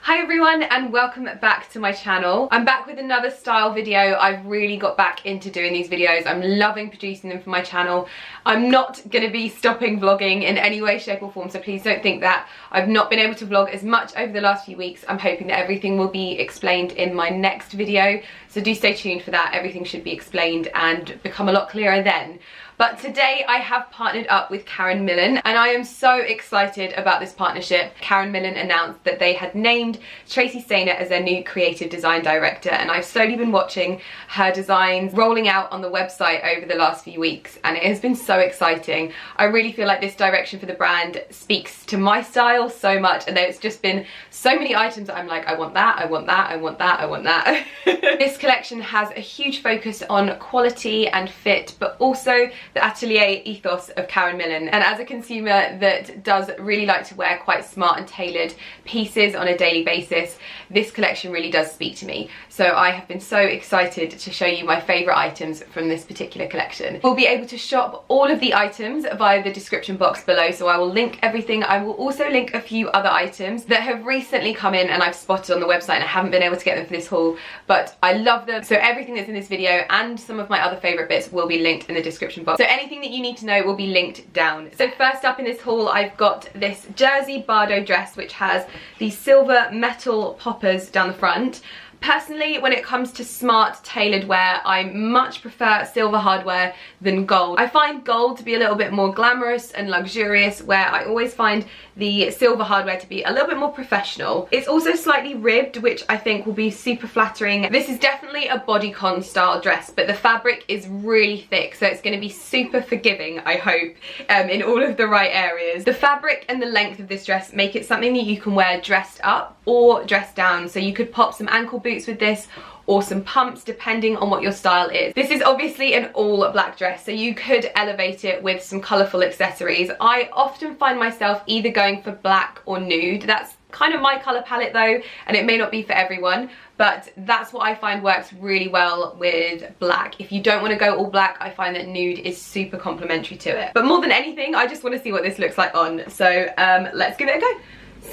Hi everyone and welcome back to my channel. I'm back with another style video. I've really got back into doing these videos. I'm loving producing them for my channel. I'm not going to be stopping vlogging in any way, shape or form, so please don't think that. I've not been able to vlog as much over the last few weeks. I'm hoping that everything will be explained in my next video, so do stay tuned for that. Everything should be explained and become a lot clearer then. But today I have partnered up with Karen Millen and I am so excited about this partnership. Karen Millen announced that they had named Tracy Stainer as their new creative design director, and I've slowly been watching her designs rolling out on the website over the last few weeks and it has been so exciting. I really feel like this direction for the brand speaks to my style so much, and there's just been so many items that I'm like, I want that, I want that, I want that, I want that. This collection has a huge focus on quality and fit, but also the atelier ethos of Karen Millen. And as a consumer that does really like to wear quite smart and tailored pieces on a daily basis, this collection really does speak to me. So I have been so excited to show you my favourite items from this particular collection. We'll be able to shop all of the items via the description box below, so I will link everything. I will also link a few other items that have recently come in and I've spotted on the website and I haven't been able to get them for this haul, but I love them. So everything that's in this video and some of my other favourite bits will be linked in the description box. So anything that you need to know will be linked down. So first up in this haul I've got this jersey Bardot dress which has these silver metal poppers down the front. Personally, when it comes to smart tailored wear, I much prefer silver hardware than gold. I find gold to be a little bit more glamorous and luxurious, where I always find the silver hardware to be a little bit more professional. It's also slightly ribbed, which I think will be super flattering. This is definitely a bodycon style dress, but the fabric is really thick, so it's going to be super forgiving, I hope, in all of the right areas. The fabric and the length of this dress make it something that you can wear dressed up or dressed down, so you could pop some ankle boots with this or some pumps depending on what your style is. This is obviously an all black dress, so you could elevate it with some colourful accessories. I often find myself either going for black or nude. That's kind of my colour palette though, and it may not be for everyone, but that's what I find works really well with black. If you don't want to go all black, I find that nude is super complementary to it. But more than anything, I just want to see what this looks like on, so let's give it a go.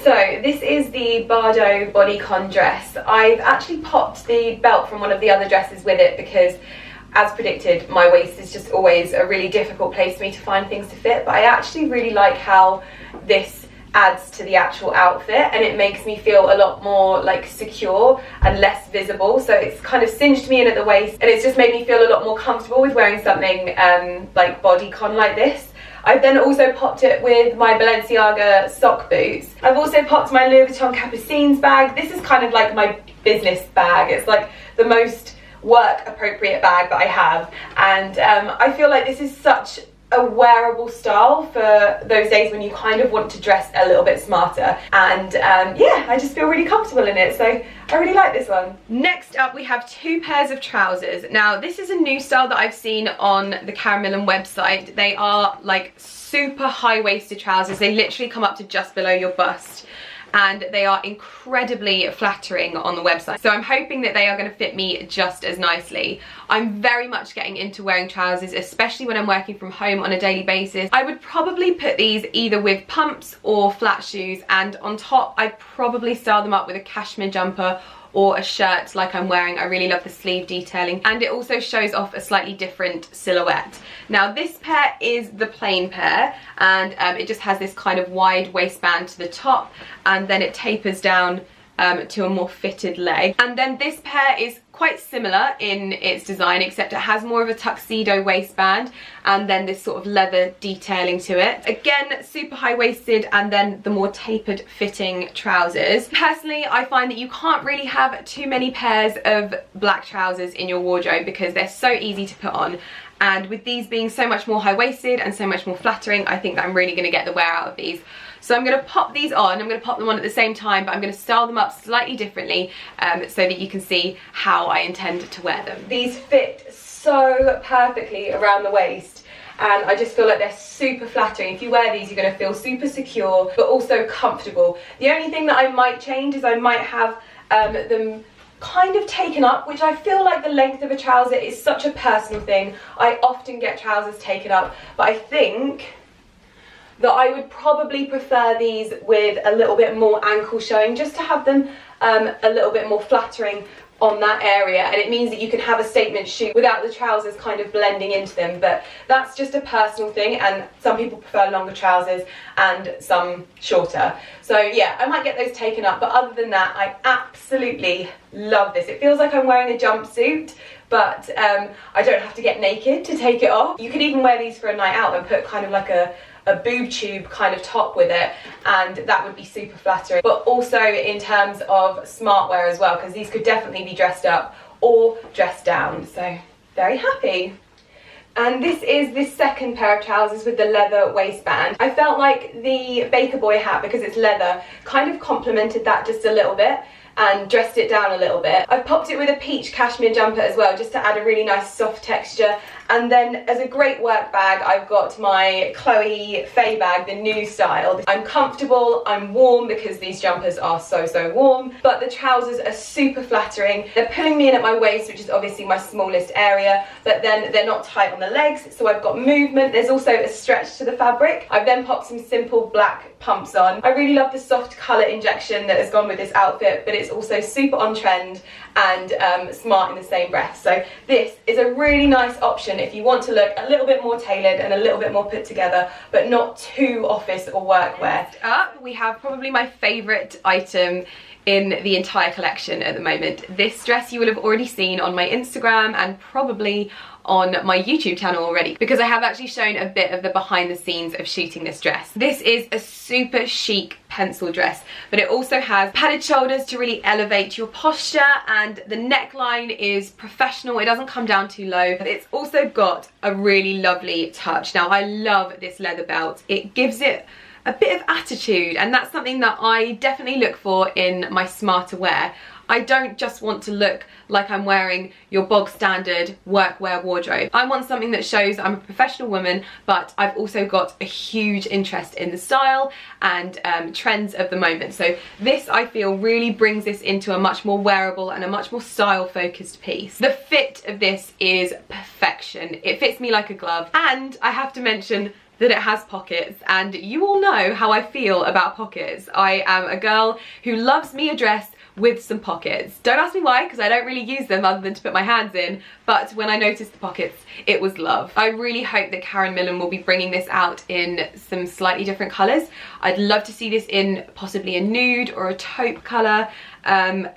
So this is the Bardot Bodycon dress. I've actually popped the belt from one of the other dresses with it because, as predicted, my waist is just always a really difficult place for me to find things to fit, but I actually really like how this adds to the actual outfit and it makes me feel a lot more like secure and less visible. So it's kind of cinched me in at the waist and it's just made me feel a lot more comfortable with wearing something like bodycon like this. I've then also popped it with my Balenciaga sock boots. I've also popped my Louis Vuitton Capucines bag. This is kind of like my business bag. It's like the most work appropriate bag that I have, and I feel like this is such a wearable style for those days when you kind of want to dress a little bit smarter, and yeah, I just feel really comfortable in it, so I really like this one. Next up we have two pairs of trousers. Now this is a new style that I've seen on the Karen Millen website. They are like super high-waisted trousers. They literally come up to just below your bust and they are incredibly flattering on the website, so I'm hoping that they are going to fit me just as nicely. I'm very much getting into wearing trousers, especially when I'm working from home on a daily basis. I would probably put these either with pumps or flat shoes, and on top I'd probably style them up with a cashmere jumper or a shirt like I'm wearing. I really love the sleeve detailing and it also shows off a slightly different silhouette. Now this pair is the plain pair, and it just has this kind of wide waistband to the top and then it tapers down to a more fitted leg. And then this pair is quite similar in its design, except it has more of a tuxedo waistband and then this sort of leather detailing to it. Again, super high-waisted, and then the more tapered fitting trousers. Personally, I find that you can't really have too many pairs of black trousers in your wardrobe because they're so easy to put on. And with these being so much more high-waisted and so much more flattering, I think that I'm really going to get the wear out of these. So I'm going to pop these on. I'm going to pop them on at the same time, but I'm going to style them up slightly differently so that you can see how I intend to wear them. These fit so perfectly around the waist, and I just feel like they're super flattering. If you wear these, you're going to feel super secure but also comfortable. The only thing that I might change is I might have them kind of taken up, which I feel like the length of a trouser is such a personal thing. I often get trousers taken up, but I think that I would probably prefer these with a little bit more ankle showing, just to have them a little bit more flattering on that area, and it means that you can have a statement shoe without the trousers kind of blending into them. But that's just a personal thing, and some people prefer longer trousers and some shorter. So yeah, I might get those taken up, but other than that, I absolutely love this. It feels like I'm wearing a jumpsuit, but I don't have to get naked to take it off. You could even wear these for a night out and put kind of like a boob tube kind of top with it, and that would be super flattering. But also in terms of smart wear as well, because these could definitely be dressed up or dressed down. So very happy. And this is the second pair of trousers with the leather waistband. I felt like the Baker Boy hat, because it's leather, kind of complemented that just a little bit and dressed it down a little bit. I've popped it with a peach cashmere jumper as well, just to add a really nice soft texture. And then as a great work bag, I've got my Chloe Faye bag, the new style. I'm comfortable, I'm warm because these jumpers are so warm, but the trousers are super flattering. They're pulling me in at my waist, which is obviously my smallest area, but then they're not tight on the legs, so I've got movement. There's also a stretch to the fabric. I've then popped some simple black pumps on. I really love the soft colour injection that has gone with this outfit, but it's also super on trend and smart in the same breath. So this is a really nice option if you want to look a little bit more tailored and a little bit more put together, but not too office or workwear. Up, we have probably my favourite item in the entire collection at the moment. This dress you will have already seen on my Instagram and probably on my YouTube channel already, because I have actually shown a bit of the behind the scenes of shooting this dress. This is a super chic pencil dress, but it also has padded shoulders to really elevate your posture, and the neckline is professional. It doesn't come down too low, but it's also got a really lovely touch. Now, I love this leather belt. It gives it a bit of attitude, and that's something that I definitely look for in my smarter wear. I don't just want to look like I'm wearing your bog standard workwear wardrobe. I want something that shows I'm a professional woman, but I've also got a huge interest in the style and trends of the moment. So this, I feel, really brings this into a much more wearable and a much more style focused piece. The fit of this is perfection. It fits me like a glove, and I have to mention that it has pockets, and you all know how I feel about pockets. I am a girl who loves me a dress with some pockets. Don't ask me why, because I don't really use them other than to put my hands in, but when I noticed the pockets, it was love. I really hope that Karen Millen will be bringing this out in some slightly different colours. I'd love to see this in possibly a nude or a taupe colour.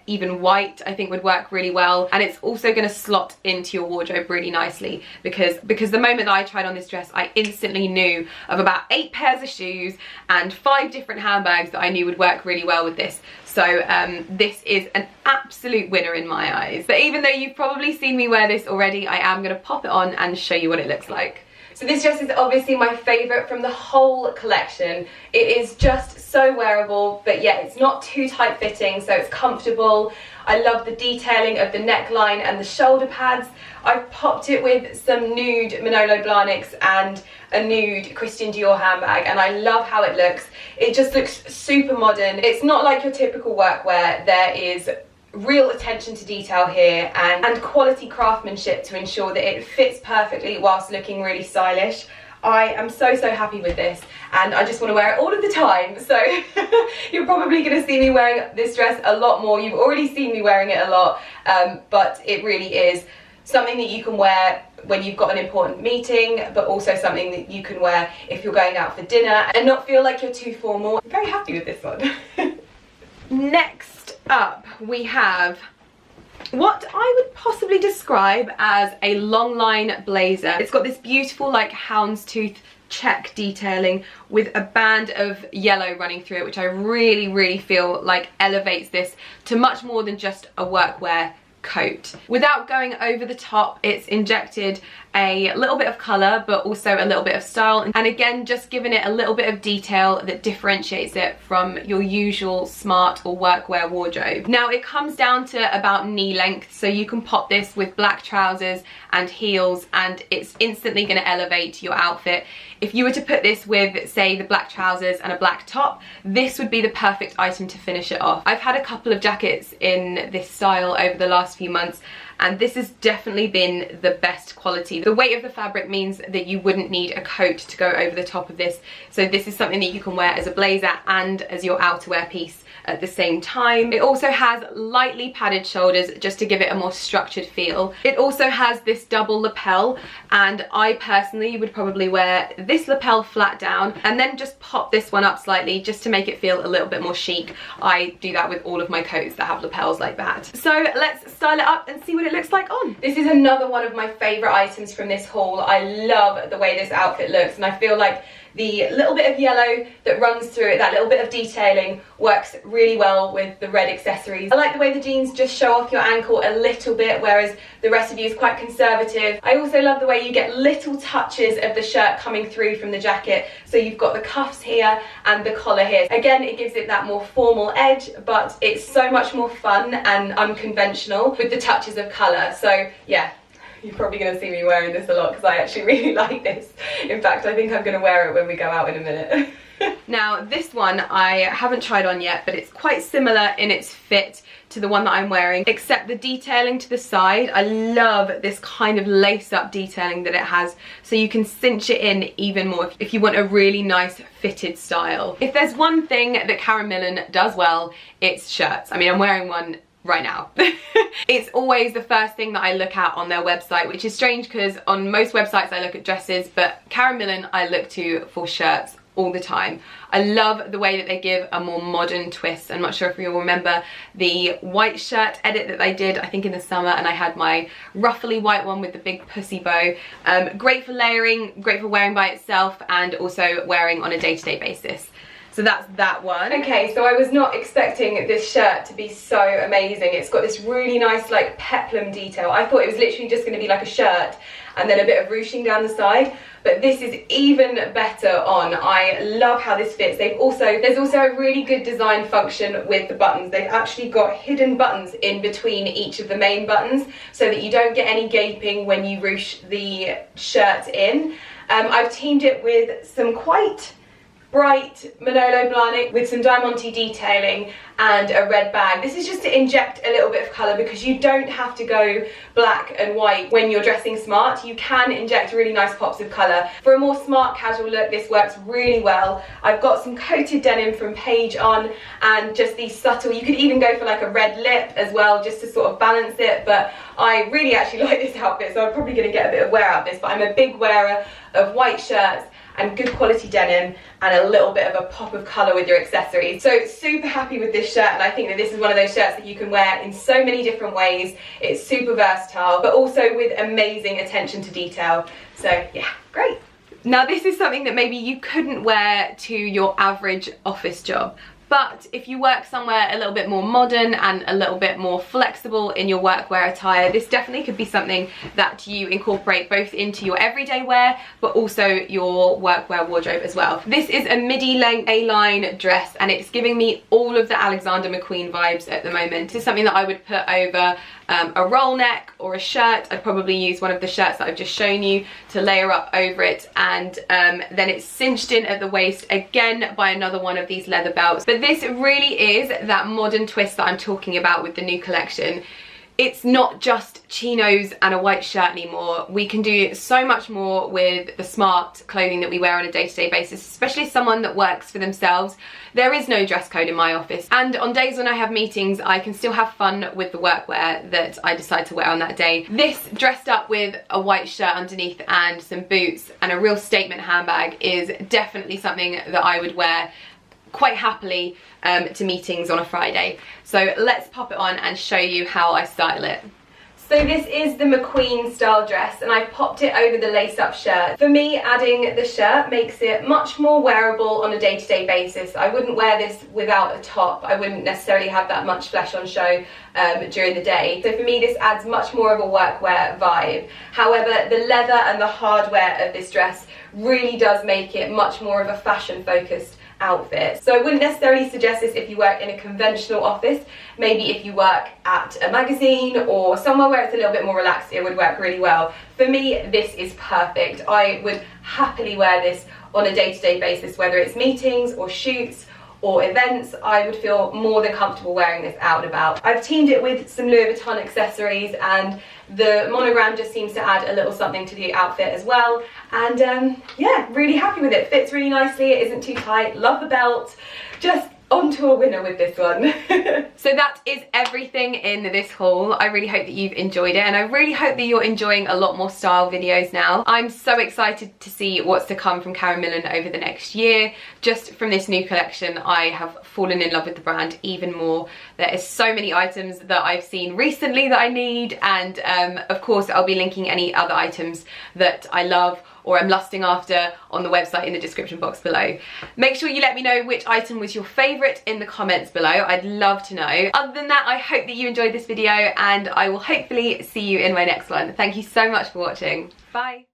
Even white I think would work really well, and it's also going to slot into your wardrobe really nicely, because the moment that I tried on this dress, I instantly knew of about 8 pairs of shoes and 5 different handbags that I knew would work really well with this. So this is an absolute winner in my eyes. But even though you've probably seen me wear this already, I am going to pop it on and show you what it looks like. So this dress is obviously my favourite from the whole collection. It is just so wearable, but yet it's not too tight fitting, so it's comfortable. I love the detailing of the neckline and the shoulder pads. I've popped it with some nude Manolo Blahniks and a nude Christian Dior handbag, and I love how it looks. It just looks super modern. It's not like your typical workwear. There is real attention to detail here and quality craftsmanship to ensure that it fits perfectly whilst looking really stylish. I am so happy with this, and I just want to wear it all of the time. So you're probably going to see me wearing this dress a lot more. You've already seen me wearing it a lot, but it really is something that you can wear when you've got an important meeting, but also something that you can wear if you're going out for dinner and not feel like you're too formal. I'm very happy with this one. Next up, we have what I would possibly describe as a long line blazer. It's got this beautiful like houndstooth check detailing with a band of yellow running through it, which I really feel like elevates this to much more than just a workwear coat. Without going over the top, it's injected a little bit of colour but also a little bit of style, and again just giving it a little bit of detail that differentiates it from your usual smart or workwear wardrobe. Now it comes down to about knee length, so you can pop this with black trousers and heels and it's instantly going to elevate your outfit. If you were to put this with, say, the black trousers and a black top, this would be the perfect item to finish it off. I've had a couple of jackets in this style over the last few months, and this has definitely been the best quality. The weight of the fabric means that you wouldn't need a coat to go over the top of this, so this is something that you can wear as a blazer and as your outerwear piece at the same time. It also has lightly padded shoulders just to give it a more structured feel. It also has this double lapel, and I personally would probably wear this lapel flat down and then just pop this one up slightly just to make it feel a little bit more chic. I do that with all of my coats that have lapels like that. So let's style it up and see what it looks like on. This is another one of my favourite items from this haul. I love the way this outfit looks, and I feel like the little bit of yellow that runs through it, that little bit of detailing, works really well with the red accessories. I like the way the jeans just show off your ankle a little bit, whereas the rest of you is quite conservative. I also love the way you get little touches of the shirt coming through from the jacket. So you've got the cuffs here and the collar here. Again, it gives it that more formal edge, but it's so much more fun and unconventional with the touches of colour. So yeah, you're probably going to see me wearing this a lot because I actually really like this. In fact, I think I'm going to wear it when we go out in a minute. Now, this one I haven't tried on yet, but it's quite similar in its fit to the one that I'm wearing, except the detailing to the side. I love this kind of lace-up detailing that it has, so you can cinch it in even more if you want a really nice fitted style. If there's one thing that Karen Millen does well, it's shirts. I mean, I'm wearing one right now. It's always the first thing that I look at on their website, which is strange because on most websites I look at dresses, but Karen Millen I look to for shirts all the time. I love the way that they give a more modern twist. I'm not sure if you'll remember the white shirt edit that they did, I think in the summer, and I had my ruffly white one with the big pussy bow. Great for layering, great for wearing by itself, and also wearing on a day-to-day basis. So that's that one. Okay, so I was not expecting this shirt to be so amazing. It's got this really nice like peplum detail. I thought it was literally just going to be like a shirt and then a bit of ruching down the side, but this is even better on. I love how this fits. There's also a really good design function with the buttons. They've actually got hidden buttons in between each of the main buttons so that you don't get any gaping when you ruche the shirt in. I've teamed it with some quite bright Manolo Blahnik with some Diamante detailing and a red bag. This is just to inject a little bit of colour because you don't have to go black and white when you're dressing smart. You can inject really nice pops of colour. For a more smart casual look, this works really well. I've got some coated denim from Paige on, and just these subtle, you could even go for like a red lip as well just to sort of balance it, but I really actually like this outfit, so I'm probably going to get a bit of wear out of this, but I'm a big wearer of white shirts and good quality denim and a little bit of a pop of colour with your accessories. So super happy with this shirt, and I think that this is one of those shirts that you can wear in so many different ways. It's super versatile, but also with amazing attention to detail. So yeah, great. Now this is something that maybe you couldn't wear to your average office job, but if you work somewhere a little bit more modern and a little bit more flexible in your workwear attire, this definitely could be something that you incorporate both into your everyday wear, but also your workwear wardrobe as well. This is a midi length A-line dress, and it's giving me all of the Alexander McQueen vibes at the moment. This is something that I would put over a roll neck or a shirt. I'd probably use one of the shirts that I've just shown you to layer up over it, and then it's cinched in at the waist again by another one of these leather belts. But this really is that modern twist that I'm talking about with the new collection. It's not just chinos and a white shirt anymore. We can do so much more with the smart clothing that we wear on a day-to-day basis, especially someone that works for themselves. There is no dress code in my office, and on days when I have meetings I can still have fun with the workwear that I decide to wear on that day. This dressed up with a white shirt underneath and some boots and a real statement handbag is definitely something that I would wear quite happily to meetings on a Friday. So let's pop it on and show you how I style it. So this is the Mcqueen style dress, and I've popped it over the lace-up shirt. For me, adding the shirt makes it much more wearable on a day-to-day basis. I wouldn't wear this without a top. I wouldn't necessarily have that much flesh on show during the day. So for me, this adds much more of a workwear vibe. However, the leather and the hardware of this dress really does make it much more of a fashion-focused outfit. So I wouldn't necessarily suggest this if you work in a conventional office. Maybe if you work at a magazine or somewhere where it's a little bit more relaxed, it would work really well. For me, this is perfect. I would happily wear this on a day-to-day basis, whether it's meetings or shoots or events, I would feel more than comfortable wearing this out and about. I've teamed it with some Louis Vuitton accessories, and the monogram just seems to add a little something to the outfit as well. And yeah, really happy with it. Fits really nicely, it isn't too tight, love the belt. Just onto a winner with this one. So that is everything in this haul. I really hope that you've enjoyed it, and I really hope that you're enjoying a lot more style videos now. I'm so excited to see what's to come from Karen Millen over the next year. Just from this new collection, I have fallen in love with the brand even more. There is so many items that I've seen recently that I need, and of course I'll be linking any other items that I love or I'm lusting after on the website in the description box below. Make sure you let me know which item was your favourite in the comments below. I'd love to know. Other than that, I hope that you enjoyed this video, and I will hopefully see you in my next one. Thank you so much for watching. Bye.